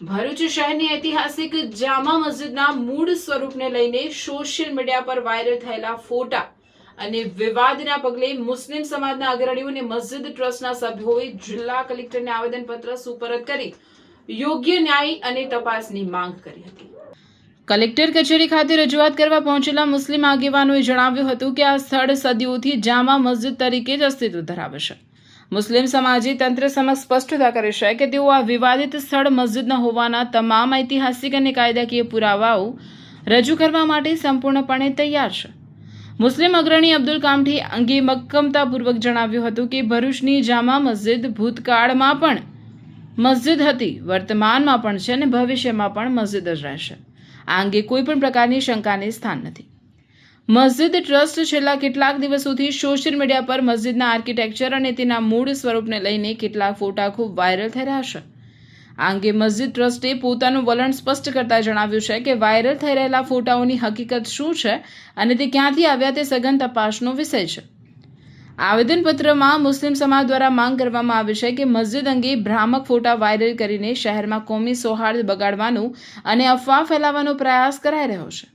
ભરૂચ શહેરની ઐતિહાસિક જામા મસ્જિદના મૂળ સ્વરૂપને લઈને સોશિયલ મીડિયા પર વાયરલ થયેલા ફોટા અને વિવાદના પગલે મુસ્લિમ સમાજના અગ્રણીઓ અને મસ્જિદ ટ્રસ્ટના સભ્યોએ જિલ્લા કલેક્ટરને આવેદનપત્ર સુપરત કરી યોગ્ય ન્યાય અને તપાસની માંગ કરી હતી. કલેક્ટર કચેરી ખાતે રજૂઆત કરવા પહોંચેલા મુસ્લિમ આગેવાનોએ જણાવ્યું હતું કે આ સ્થળ સદીઓથી જામા મસ્જિદ તરીકે જ અસ્તિત્વ ધરાવે છે. મુસ્લિમ સમાજે તંત્ર સમક્ષ સ્પષ્ટતા કરી છે કે તેઓ આ વિવાદિત સ્થળ મસ્જિદના હોવાના તમામ ઐતિહાસિક અને કાયદાકીય પુરાવાઓ રજૂ કરવા માટે સંપૂર્ણપણે તૈયાર છે. મુસ્લિમ અગ્રણી અબ્દુલ કામઠી અંગે મક્કમતાપૂર્વક જણાવ્યું હતું કે ભરૂચની જામા મસ્જિદ ભૂતકાળમાં પણ મસ્જિદ હતી, વર્તમાનમાં પણ છે અને ભવિષ્યમાં પણ મસ્જિદ જ રહેશે. આ અંગે કોઈ પણ પ્રકારની શંકાને સ્થાન નથી. મસ્જિદ ટ્રસ્ટ છેલ્લા કેટલાક દિવસોથી સોશિયલ મીડિયા પર મસ્જિદના આર્કિટેક્ચર અને તેના મૂળ સ્વરૂપને લઈને કેટલાક ફોટા ખૂબ વાયરલ થઈ રહ્યા છે. આ અંગે મસ્જિદ ટ્રસ્ટે પોતાનું વલણ સ્પષ્ટ કરતા જણાવ્યું છે કે વાયરલ થઈ રહેલા ફોટાઓની હકીકત શું છે અને તે ક્યાંથી આવ્યા તે સઘન તપાસનો વિષય છે. આવેદનપત્રમાં મુસ્લિમ સમાજ દ્વારા માંગ કરવામાં આવી છે કે મસ્જિદ અંગે ભ્રામક ફોટા વાયરલ કરીને શહેરમાં કોમી સૌહાર્દ બગાડવાનો અને અફવા ફેલાવવાનો પ્રયાસ કરાઈ રહ્યો છે.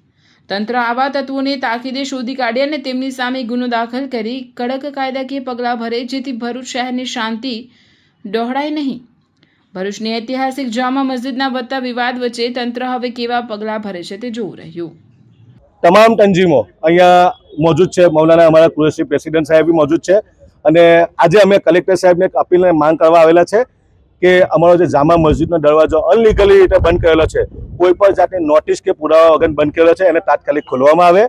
તંત્ર આવા તત્વોને તાકીદે શોધી કાઢે અને તેમની સામે ગુનો દાખલ કરી કડક કાયદાકીય પગલાં ભરે, જેથી ભરૂચ શહેરની શાંતિ ડહોળાય નહીં. ભરૂચની ઐતિહાસિક જામા મસ્જિદના વધતા વિવાદ વચ્ચે તંત્ર હવે કેવા પગલાં ભરે છે તે જોવું રહ્યું. તમામ તંજીમો અહીંયા મોજૂદ છે. મૌલાના અમારા કુરેશી પ્રેસિડેન્ટ સાહેબ બી મોજૂદ છે અને આજે અમે કલેક્ટર સાહેબને એક અપીલને માંગ કરવા આવેલા છે કે અમારો જે જામા મસ્જિદનો દરવાજો અનલીગલી રીતે બંધ કરેલો છે, કોઈ પણ જાતની નોટિસ કે પુરાવા વગર બંધ કરેલો છે, એને તાત્કાલિક ખોલવામાં આવે.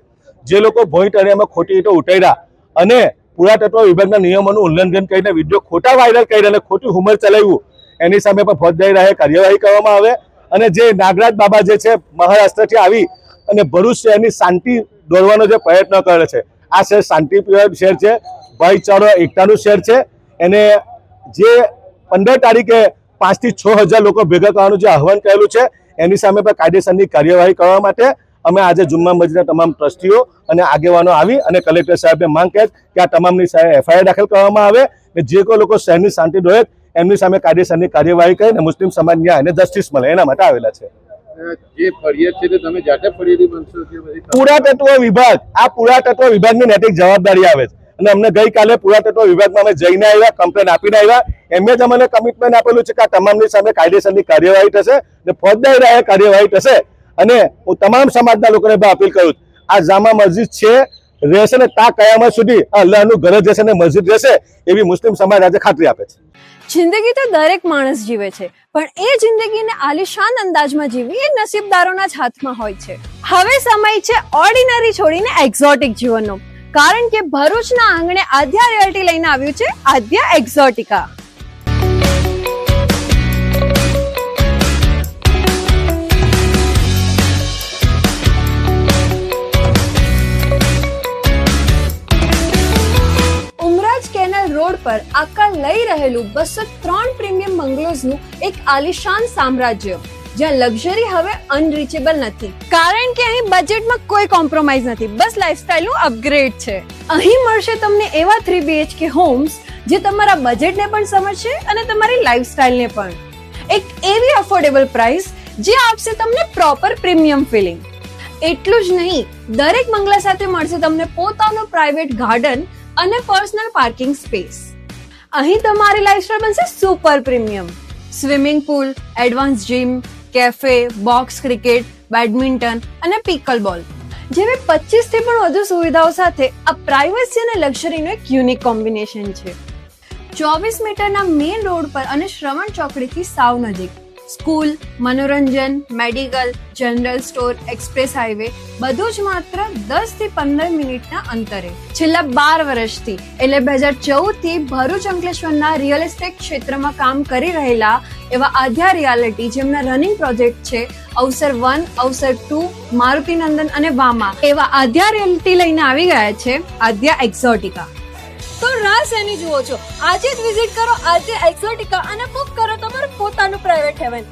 જે લોકો ભોંય તળિયામાં ખોટી રીતે ઉતાર્યા અને પુરાતત્વ વિભાગના નિયમોનું ઉલ્લંઘન કરીને વિડીયો ખોટા વાયરલ કરી અને ખોટી હુમર ચલાવ્યું, એની સામે પણ ફોજદારી રાહે કાર્યવાહી કરવામાં આવે. અને જે નાગરાજ બાબા જે છે મહારાષ્ટ્રથી આવી અને ભરૂચ શહેરની શાંતિ દોરવાનો જે પ્રયત્ન કરે છે, આ શહેર શાંતિપ્રિય શહેર છે, ભાઈચારો એકતાનું શહેર છે. એને જે 15 તારીખે 5 થી 6 હજાર લોકો ભેગા કરવાનું જે આહવાન કરેલું છે, એની સામે પણ કાયદેસરની કાર્યવાહી કરવા માટે અમે આજે જુમ્મા મસ્જિદના તમામ ટ્રસ્ટીઓ અને આગેવાનો આવી અને કલેક્ટર સાહેબને માંગ કરી કે આ તમામની એફઆઈઆર દાખલ કરવામાં આવે અને જે કોઈ લોકો શહેરની શાંતિ દોરે એમની સામે કાયદેસરની કાર્યવાહી કરી અને મુસ્લિમ સમાજ ન્યાય અને જસ્ટિસ મળે એના માટે આવેલા છે. જે ફરિયાદ છે તમે જાતે ફરિયાદી બનશો કે પુરાતત્વ વિભાગ, આ પુરાતત્વ વિભાગની નૈતિક જવાબદારી આવે છે અને અમને ગઈકાલે પુરાતત્વ વિભાગમાં અમે જઈને આવ્યા, કમ્પ્લેન આપીને આવ્યા. એમને જ અમને કમિટમેન્ટ આપેલું છે કે આ તમામની સામે કાયદેસરની કાર્યવાહી થશે અને ફોજદારી રાહે કાર્યવાહી થશે. અને હું તમામ સમાજના લોકોને પણ અપીલ કરું, આ જામા મસ્જિદ છે, રહેશે ને તા કયામત સુધી અલ્લાહનું ઘર જ રહેશે ને મસ્જિદ રહેશે, એવી મુસ્લિમ સમાજ આજે ખાતરી આપે છે. જિંદગી તો દરેક માણસ જીવે છે, પણ એ જિંદગીને આલિશાન અંદાજમાં જીવવી એ નસીબદારોના જ હાથમાં હોય છે. હવે સમય છે ઓર્ડિનરી છોડીને એક્ઝોટિક જીવનનો, કારણ કે ભરૂચના આંગણે આદ્યા રિયલ્ટી લઈને આવ્યું છે આદ્યા એક્ઝોટિકા. કેનલ રોડ પર આકાર લઈ રહેલું 203 પ્રીમિયમ બંગલોઝનું એક આલિશાન સામ્રાજ્ય, જ્યાં લક્ઝરી હવે અનરીચેબલ નથી, કારણ કે અહીં બજેટમાં કોઈ કોમ્પ્રોમાઇઝ નથી, બસ લાઇફસ્ટાઇલનું અપગ્રેડ છે. અહીં મળશે તમને એવા 3 BHK હોમ્સ જે તમારા બજેટને પણ સમજશે અને તમારી લાઇફસ્ટાઇલને પણ. એક એવી અફોર્ડેબલ પ્રાઇસ જે આપશે તમને પ્રોપર પ્રીમિયમ ફિલિંગ. એટલું જ નહીં, દરેક બંગલા સાથે મળશે તમને પોતાનો પ્રાઇવેટ ગાર્ડન અને પર્સનલ પાર્કિંગ સ્પેસ. અહીં તમારી લાઇફસ્ટાઇલ બનશે super premium. Swimming pool, advance gym, cafe, box cricket, badminton અને પિકલ બોલ જેવી 25 થી પણ વધુ સુવિધાઓ સાથે આ પ્રાઇવસી અને લક્ઝરીનું એક યુનિક કોમ્બિનેશન છે. 24 મીટરના મેઇન રોડ પર અને શ્રવણ ચોકડીથી સાવ નજીક સ્કૂલ, મનોરંજન, medical, general store, express highway બધું જ માત્ર 10 થી 15 મિનિટના અંતરે. છેલ્લા 12 વર્ષથી એટલે 2014 થી ભરૂચ અંકલેશ્વરના રિયલ એસ્ટેટ ક્ષેત્રમાં કામ કરી રહેલા એવા આદ્યા રિયાલિટી, જેમના રનિંગ પ્રોજેક્ટ છે અવસર 1, અવસર 2, મારુતિ નંદન અને વામા, એવા આદ્યા રિયાલિટી લઈને આવી ગયા છે આદ્યા એક્ઝોટિકા. તો રાહ શેની જુઓ છો? આજે જ વિઝિટ કરો આદ્યા એક્ઝોટિકા અને બુક કરો તમારું પોતાનું પ્રાઇવેટ હેવન.